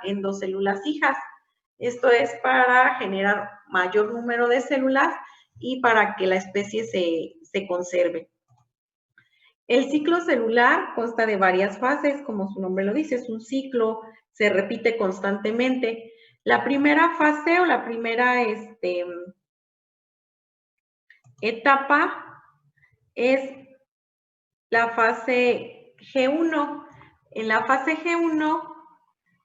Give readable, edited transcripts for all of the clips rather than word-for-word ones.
endocélulas hijas. Esto es para generar mayor número de células y para que la especie se conserve. El ciclo celular consta de varias fases, como su nombre lo dice, es un ciclo, se repite constantemente. La primera fase o la primera etapa es la fase G1. En la fase G1,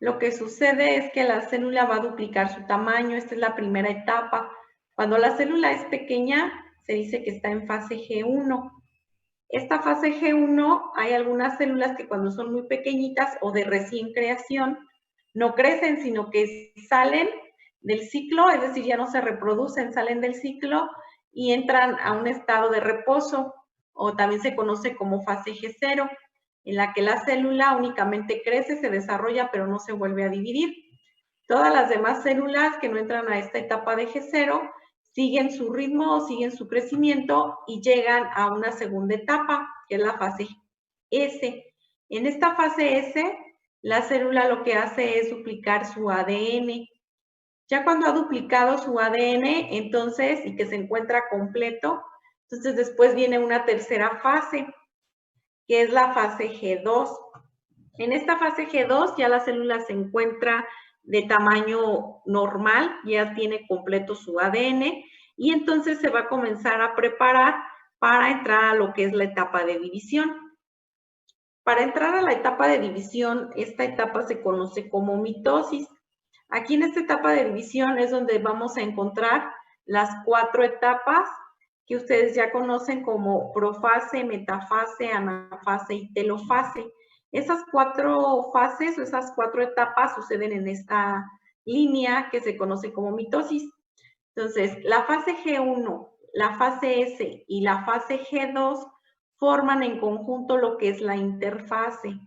lo que sucede es que la célula va a duplicar su tamaño. Esta es la primera etapa. Cuando la célula es pequeña, se dice que está en fase G1. Esta fase G1, hay algunas células que cuando son muy pequeñitas o de recién creación, no crecen, sino que salen del ciclo, es decir, ya no se reproducen, salen del ciclo y entran a un estado de reposo, o también se conoce como fase G0, en la que la célula únicamente crece, se desarrolla, pero no se vuelve a dividir. Todas las demás células que no entran a esta etapa de G0 siguen su ritmo, siguen su crecimiento y llegan a una segunda etapa, que es la fase S. En esta fase S, la célula lo que hace es duplicar su ADN. Ya cuando ha duplicado su ADN, entonces, y que se encuentra completo, entonces después viene una tercera fase, que es la fase G2. En esta fase G2 ya la célula se encuentra de tamaño normal, ya tiene completo su ADN y entonces se va a comenzar a preparar para entrar a lo que es la etapa de división. Para entrar a la etapa de división, esta etapa se conoce como mitosis. Aquí en esta etapa de división es donde vamos a encontrar las 4 etapas que ustedes ya conocen como profase, metafase, anafase y telofase. Esas 4 fases o esas 4 etapas suceden en esta línea que se conoce como mitosis. Entonces, la fase G1, la fase S y la fase G2 forman en conjunto lo que es la interfase.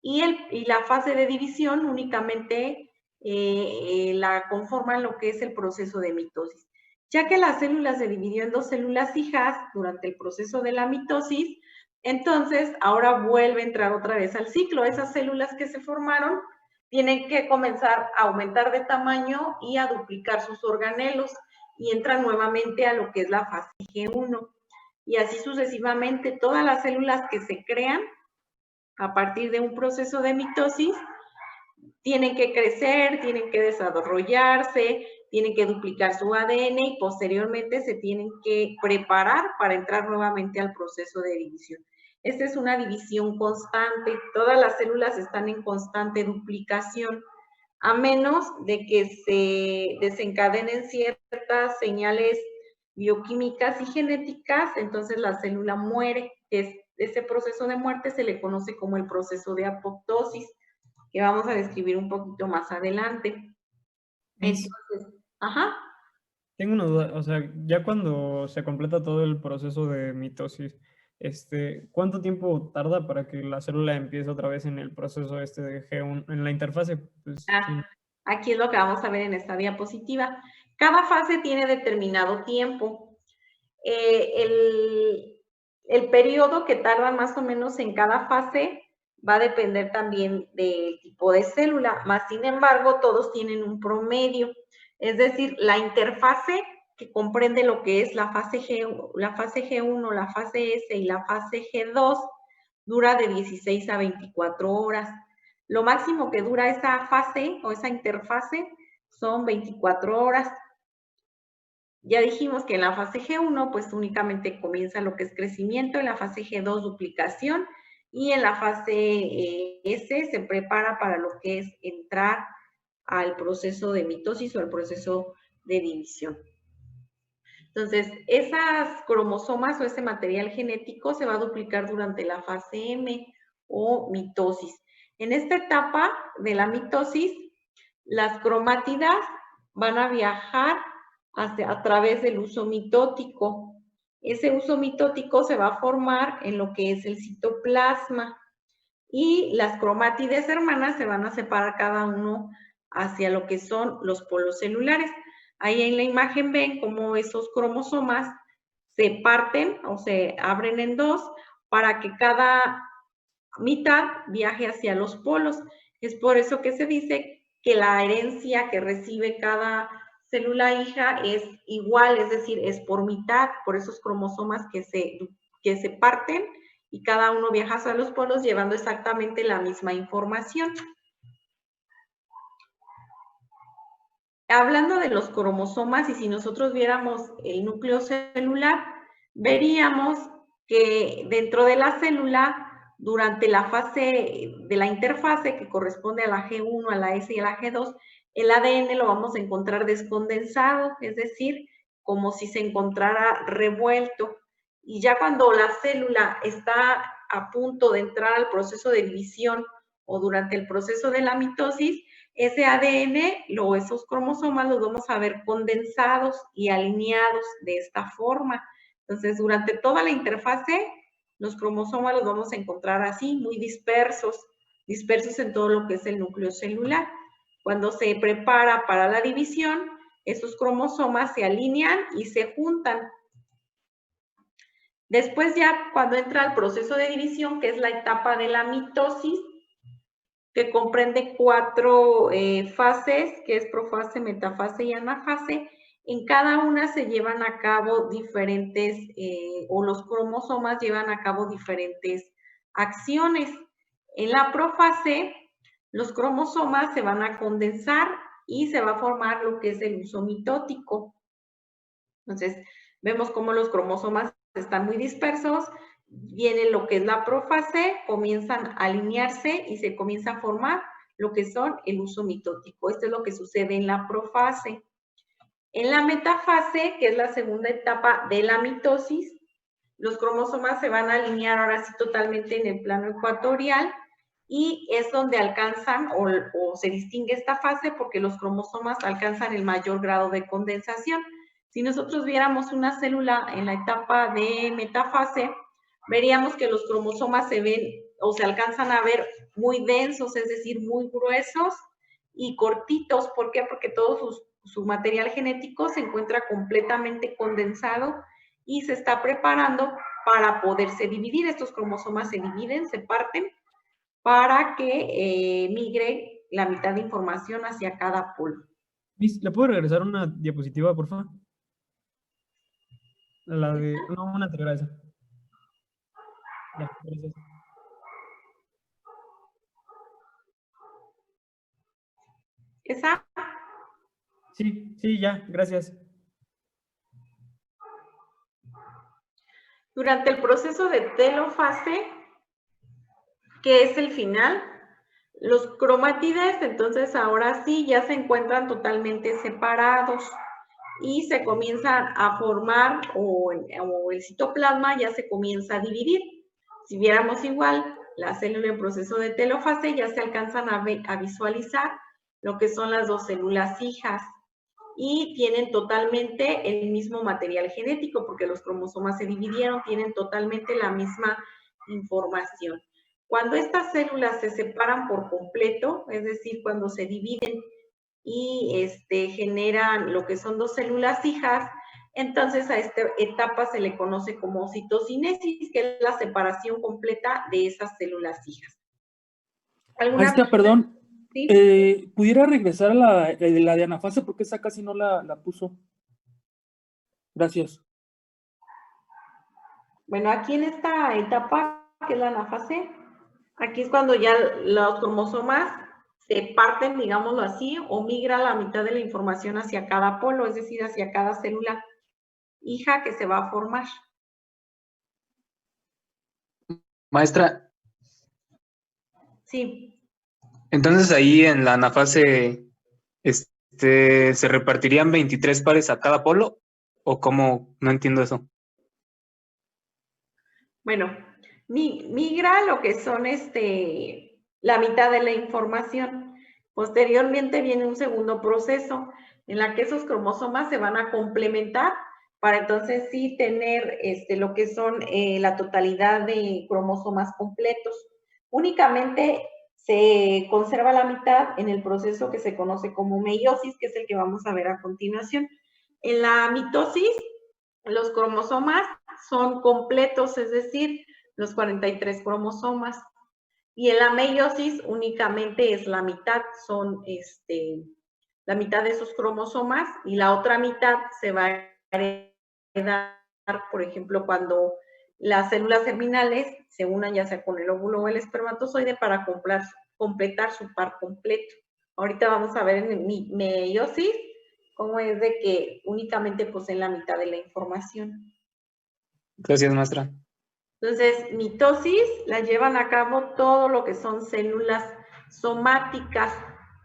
Y la fase de división únicamente la conforman lo que es el proceso de mitosis. Ya que la célula se dividió en 2 células hijas durante el proceso de la mitosis, entonces ahora vuelve a entrar otra vez al ciclo. Esas células que se formaron tienen que comenzar a aumentar de tamaño y a duplicar sus organelos y entran nuevamente a lo que es la fase G1. Y así sucesivamente, todas las células que se crean a partir de un proceso de mitosis tienen que crecer, tienen que desarrollarse, tienen que duplicar su ADN y posteriormente se tienen que preparar para entrar nuevamente al proceso de división. Esta es una división constante, todas las células están en constante duplicación, a menos de que se desencadenen ciertas señales bioquímicas y genéticas, entonces la célula muere. Ese proceso de muerte se le conoce como el proceso de apoptosis, que vamos a describir un poquito más adelante. Entonces, ajá. Tengo una duda, o sea, ya cuando se completa todo el proceso de mitosis, ¿cuánto tiempo tarda para que la célula empiece otra vez en el proceso de G1, en la interfase? Pues, sí. Aquí es lo que vamos a ver en esta diapositiva. Cada fase tiene determinado tiempo. El periodo que tarda más o menos en cada fase va a depender también del tipo de célula, más sin embargo, todos tienen un promedio. Es decir, la interfase que comprende lo que es la fase G1, la fase S y la fase G2, dura de 16 a 24 horas. Lo máximo que dura esa fase o esa interfase son 24 horas. Ya dijimos que en la fase G1 pues únicamente comienza lo que es crecimiento, en la fase G2 duplicación y en la fase S se prepara para lo que es entrar al proceso de mitosis o al proceso de división. Entonces, esas cromosomas o ese material genético se va a duplicar durante la fase M o mitosis. En esta etapa de la mitosis, las cromátidas van a viajar a través del uso mitótico. Ese uso mitótico se va a formar en lo que es el citoplasma y las cromátides hermanas se van a separar cada uno hacia lo que son los polos celulares. Ahí en la imagen ven cómo esos cromosomas se parten o se abren en dos para que cada mitad viaje hacia los polos. Es por eso que se dice que la herencia que recibe cada célula hija es igual, es decir, es por mitad, por esos cromosomas que se parten y cada uno viaja hacia los polos llevando exactamente la misma información. Hablando de los cromosomas, y si nosotros viéramos el núcleo celular, veríamos que dentro de la célula, durante la fase de la interfase que corresponde a la G1, a la S y a la G2, el ADN lo vamos a encontrar descondensado, es decir, como si se encontrara revuelto. Y ya cuando la célula está a punto de entrar al proceso de división o durante el proceso de la mitosis, ese ADN, esos cromosomas los vamos a ver condensados y alineados de esta forma. Entonces, durante toda la interfase, los cromosomas los vamos a encontrar así, muy dispersos en todo lo que es el núcleo celular. Cuando se prepara para la división, esos cromosomas se alinean y se juntan. Después ya, cuando entra el proceso de división, que es la etapa de la mitosis, que comprende 4 fases, que es profase, metafase y anafase. En cada una se llevan a cabo diferentes, o los cromosomas llevan a cabo diferentes acciones. En la profase, los cromosomas se van a condensar y se va a formar lo que es el uso mitótico. Entonces, vemos cómo los cromosomas están muy dispersos, viene lo que es la profase, comienzan a alinearse y se comienza a formar lo que son el uso mitótico. Esto es lo que sucede en la profase. En la metafase, que es la segunda etapa de la mitosis, los cromosomas se van a alinear ahora sí totalmente en el plano ecuatorial y es donde alcanzan o se distingue esta fase porque los cromosomas alcanzan el mayor grado de condensación. Si nosotros viéramos una célula en la etapa de metafase, veríamos que los cromosomas se ven o se alcanzan a ver muy densos, es decir, muy gruesos y cortitos. ¿Por qué? Porque todo su material genético se encuentra completamente condensado y se está preparando para poderse dividir. Estos cromosomas se dividen, se parten, para que migre la mitad de información hacia cada polo. Miss, ¿le puedo regresar una diapositiva, por favor? La de... No, una anterior a esa. Ya, gracias. ¿Esa? Sí, ya, gracias. Durante el proceso de telofase, que es el final, los cromátides, entonces ahora sí ya se encuentran totalmente separados y se comienzan a formar o el citoplasma ya se comienza a dividir. Si viéramos igual la célula en proceso de telofase, ya se alcanzan a visualizar lo que son las dos células hijas y tienen totalmente el mismo material genético porque los cromosomas se dividieron, tienen totalmente la misma información. Cuando estas células se separan por completo, es decir, cuando se dividen y generan lo que son dos células hijas, entonces a esta etapa se le conoce como citocinesis, que es la separación completa de esas células hijas. Maestra, perdón, ¿Sí? ¿pudiera regresar a la de anafase? Porque esa casi no la puso. Gracias. Bueno, aquí en esta etapa, que es la anafase, aquí es cuando ya los cromosomas se parten, digámoslo así, o migra la mitad de la información hacia cada polo, es decir, hacia cada célula hija que se va a formar. Maestra, Sí. entonces ahí en la anafase se repartirían 23 pares a cada polo, ¿o cómo? No entiendo eso. Bueno, migra lo que son la mitad de la información. Posteriormente viene un segundo proceso en la que esos cromosomas se van a complementar para entonces sí tener lo que son la totalidad de cromosomas completos. Únicamente se conserva la mitad en el proceso que se conoce como meiosis, que es el que vamos a ver a continuación. En la mitosis, los cromosomas son completos, es decir, los 43 cromosomas. Y en la meiosis únicamente es la mitad, son la mitad de esos cromosomas, y la otra mitad se va a heredar, por ejemplo, cuando las células germinales se unan ya sea con el óvulo o el espermatozoide para completar su par completo. Ahorita vamos a ver en meiosis cómo es de que únicamente poseen la mitad de la información. Gracias, maestra. Entonces, mitosis la llevan a cabo todo lo que son células somáticas.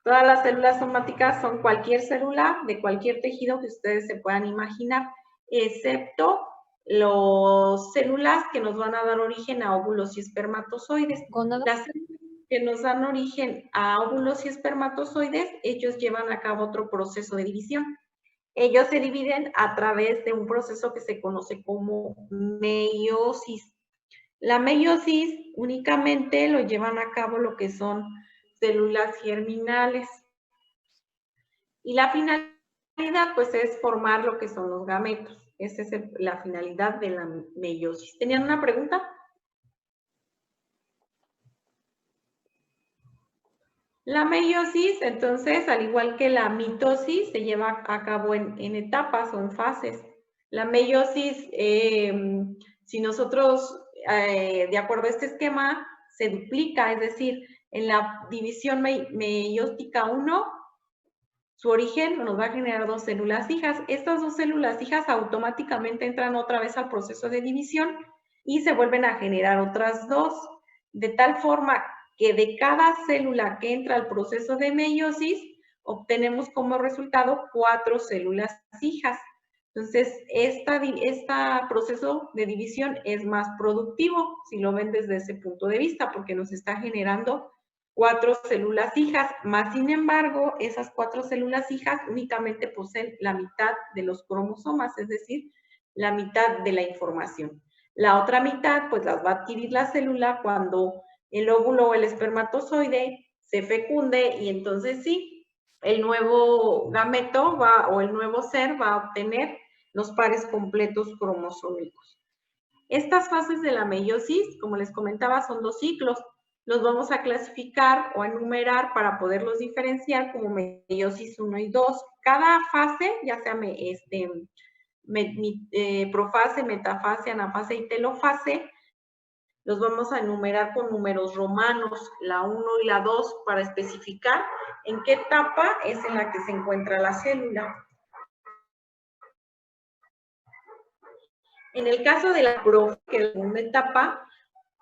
Todas las células somáticas son cualquier célula de cualquier tejido que ustedes se puedan imaginar, excepto las células que nos van a dar origen a óvulos y espermatozoides. Las células que nos dan origen a óvulos y espermatozoides, ellos llevan a cabo otro proceso de división. Ellos se dividen a través de un proceso que se conoce como meiosis. La meiosis únicamente lo llevan a cabo lo que son células germinales. Y la finalidad, pues, es formar lo que son los gametos. Esa es la finalidad de la meiosis. ¿Tenían una pregunta? La meiosis, entonces, al igual que la mitosis, se lleva a cabo en etapas o en fases. La meiosis, si nosotros, de acuerdo a este esquema, se duplica, es decir, en la división meiótica 1, su origen nos va a generar 2 células hijas. Estas 2 células hijas automáticamente entran otra vez al proceso de división y se vuelven a generar otras 2, de tal forma que de cada célula que entra al proceso de meiosis, obtenemos como resultado 4 células hijas. Entonces, este proceso de división es más productivo, si lo ven desde ese punto de vista, porque nos está generando 4 células hijas, más sin embargo, esas 4 células hijas únicamente poseen la mitad de los cromosomas, es decir, la mitad de la información. La otra mitad, pues las va a adquirir la célula cuando el óvulo o el espermatozoide se fecunde, y entonces sí, el nuevo gameto o el nuevo ser va a obtener los pares completos cromosómicos. Estas fases de la meiosis, como les comentaba, son 2 ciclos. Los vamos a clasificar o a enumerar para poderlos diferenciar como meiosis 1 y 2. Cada fase, ya sea profase, metafase, anafase y telofase, los vamos a enumerar con números romanos, la 1 y la 2, para especificar en qué etapa es en la que se encuentra la célula. En el caso de la que es la segunda etapa,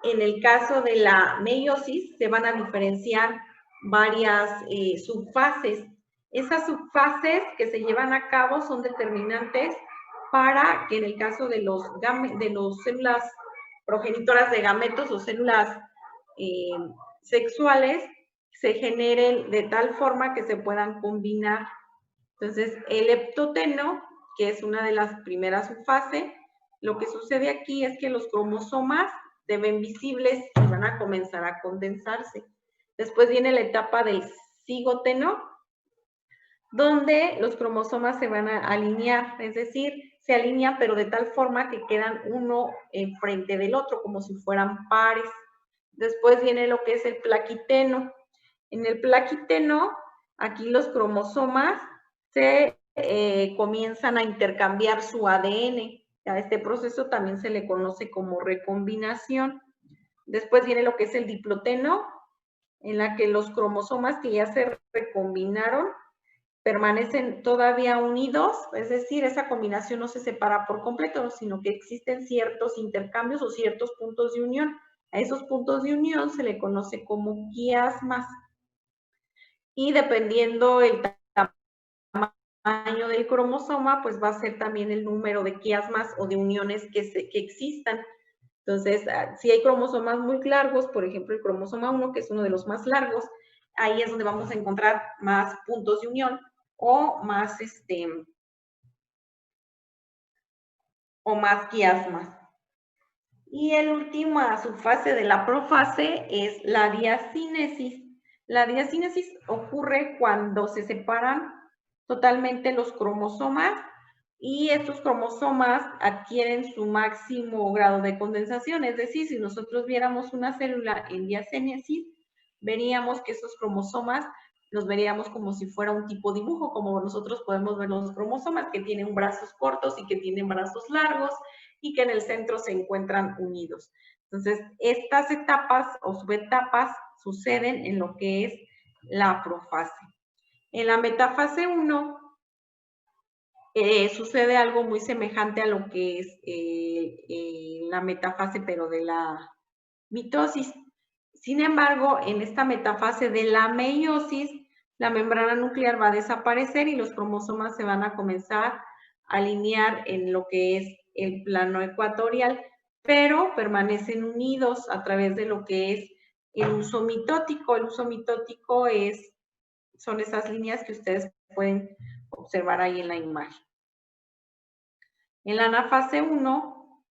en el caso de la meiosis se van a diferenciar varias subfases. Esas subfases que se llevan a cabo son determinantes para que en el caso de los células progenitoras de gametos o células sexuales se generen de tal forma que se puedan combinar. Entonces, el leptoteno, que es una de las primeras subfases, lo que sucede aquí es que los cromosomas se ven visibles y van a comenzar a condensarse. Después viene la etapa del cigoteno, donde los cromosomas se van a alinear, es decir, se alinean pero de tal forma que quedan uno enfrente del otro, como si fueran pares. Después viene lo que es el plaquiteno. En el plaquiteno, aquí los cromosomas se comienzan a intercambiar su ADN. A este proceso también se le conoce como recombinación. Después viene lo que es el diploteno, en la que los cromosomas que ya se recombinaron permanecen todavía unidos, es decir, esa combinación no se separa por completo, sino que existen ciertos intercambios o ciertos puntos de unión. A esos puntos de unión se le conoce como quiasmas. Y dependiendo el tamaño del cromosoma, pues va a ser también el número de quiasmas o de uniones que existan. Entonces, si hay cromosomas muy largos, por ejemplo, el cromosoma 1, que es uno de los más largos, ahí es donde vamos a encontrar más puntos de unión o más quiasmas. Y la última subfase de la profase es la diacínesis. La diacínesis ocurre cuando se separan totalmente los cromosomas y estos cromosomas adquieren su máximo grado de condensación. Es decir, si nosotros viéramos una célula en diacénesis, veríamos que estos cromosomas los veríamos como si fuera un tipo dibujo, como nosotros podemos ver los cromosomas que tienen brazos cortos y que tienen brazos largos y que en el centro se encuentran unidos. Entonces, estas etapas o subetapas suceden en lo que es la profase. En la metafase 1 sucede algo muy semejante a lo que es la metafase, pero de la mitosis. Sin embargo, en esta metafase de la meiosis, la membrana nuclear va a desaparecer y los cromosomas se van a comenzar a alinear en lo que es el plano ecuatorial, pero permanecen unidos a través de lo que es el uso mitótico. El uso mitótico son esas líneas que ustedes pueden observar ahí en la imagen. En la anafase 1,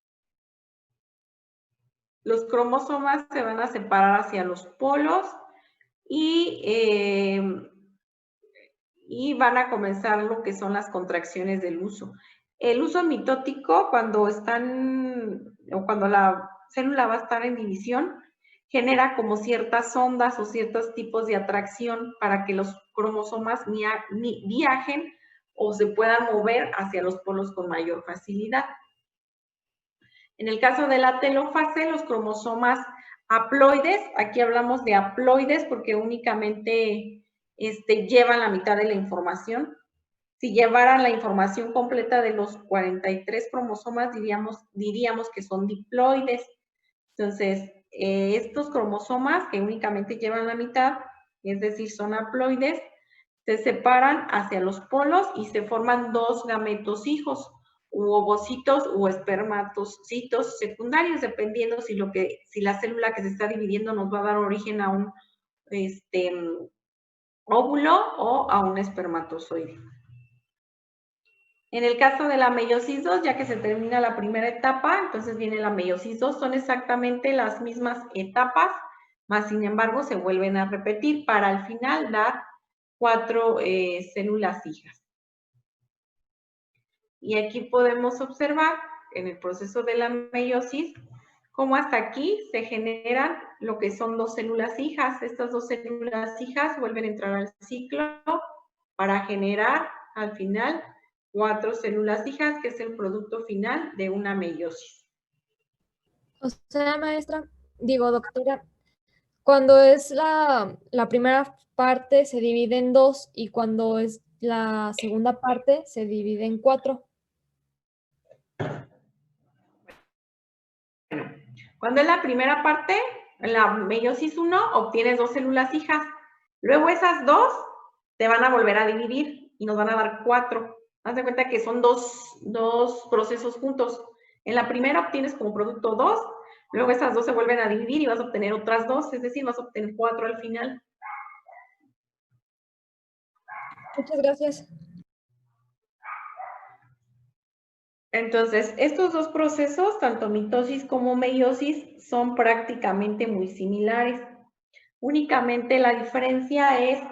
los cromosomas se van a separar hacia los polos y van a comenzar lo que son las contracciones del uso. El uso mitótico, cuando la célula va a estar en división, genera como ciertas ondas o ciertos tipos de atracción para que los cromosomas viajen o se puedan mover hacia los polos con mayor facilidad. En el caso de la telofase, los cromosomas haploides, aquí hablamos de haploides porque únicamente llevan la mitad de la información. Si llevaran la información completa de los 43 cromosomas, diríamos que son diploides. Entonces, estos cromosomas que únicamente llevan la mitad, es decir, son haploides, se separan hacia los polos y se forman dos gametos hijos, u ovocitos u espermatocitos secundarios, dependiendo si la célula que se está dividiendo nos va a dar origen a un óvulo o a un espermatozoide. En el caso de la meiosis 2, ya que se termina la primera etapa, entonces viene la meiosis 2, son exactamente las mismas etapas, más sin embargo se vuelven a repetir para al final dar 4 células hijas. Y aquí podemos observar en el proceso de la meiosis cómo hasta aquí se generan lo que son 2 células hijas. Estas 2 células hijas vuelven a entrar al ciclo para generar al final 4 células hijas, que es el producto final de una meiosis. O sea, maestra, doctora, cuando es la primera parte se divide en 2 y cuando es la segunda parte se divide en 4. Cuando es la primera parte, en la meiosis 1, obtienes 2 células hijas. Luego esas 2 te van a volver a dividir y nos van a dar 4. Haz de cuenta que son dos procesos juntos. En la primera obtienes como producto 2, luego esas 2 se vuelven a dividir y vas a obtener otras 2, es decir, vas a obtener 4 al final. Muchas gracias. Entonces, estos dos procesos, tanto mitosis como meiosis, son prácticamente muy similares. Únicamente la diferencia es